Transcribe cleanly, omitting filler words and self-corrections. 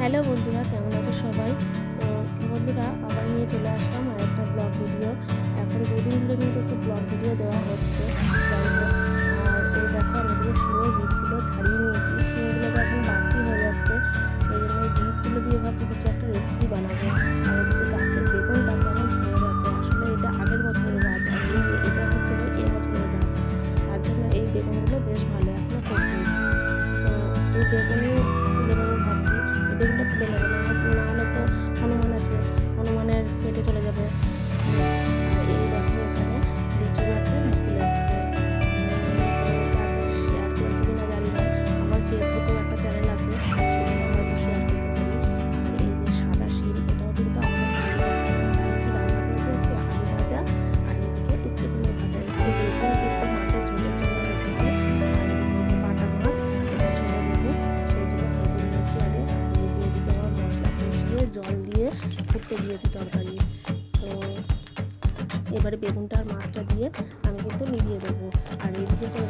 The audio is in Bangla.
হ্যালো বন্ধুরা, কেমন আছো সবাই? তো বন্ধুরা, আবার নিয়ে চলে আসলাম আর একটা ব্লগ ভিডিও। এখন দুদিন ধরে কিন্তু একটু ব্লগ ভিডিও দেওয়া হচ্ছে, যাই হোক। আর এই দেখো, আমি এদিকে শিমের বীজগুলো ছাড়িয়ে নিয়েছি। শিমগুলো তো এখন বাড়তি হয়ে যাচ্ছে, সেই জন্য এই বীজগুলো দিয়ে ভাবছি কিছু একটা রেসিপি বানাবো। আর এদিকে গাছের বেগুনটা কেমন হয়ে গেছে, আসলে এটা আগের বছরের গাছ, আর এটা হচ্ছে এই বছরের গাছ। তার জন্য এই বেগুনগুলো বেশ ভালো এখনো করছি। তো এই বেগুনই তুলে নেবো ভাবছি। বেগুনটা তুলে নেবো, না হলে তো হনুমান আছে, হনুমানের পেটে চলে যাবে। আর এই দেখো, এখানে লিচু গাছে ফুল এসছে। তাকে শেয়ার করেছি কিনা জানি না, আমার ফেসবুকেও একটা চ্যানেল আছে, সেখানে হয়তো শেয়ার করতে পারি। আর এই যে সাদা শিম, এটাও কিন্তু আমাদের বাড়ির আছে। আমি কি রান্না করেছি আজকে? আলু ভাজা, আর এদিকে উচ্ছে কুমড়ো ভাজা। এদিকে বেগুন কিন্তু মাছের ঝোলের জন্য রেখেছি, আর এদিকে যে বাটা মাছ, এটা ঝোলে দেবো, সেই জন্য ভেজে নিয়েছি আগে। আর এই যে এদিকে আমার মশলা কষিয়ে জল দিয়ে ফুটতে দিয়েছি তরকারি। তো এবারে বেগুনটা আর মাছটা দিয়ে আমি কিন্তু নিভিয়ে দেবো। আর এইদিকে করে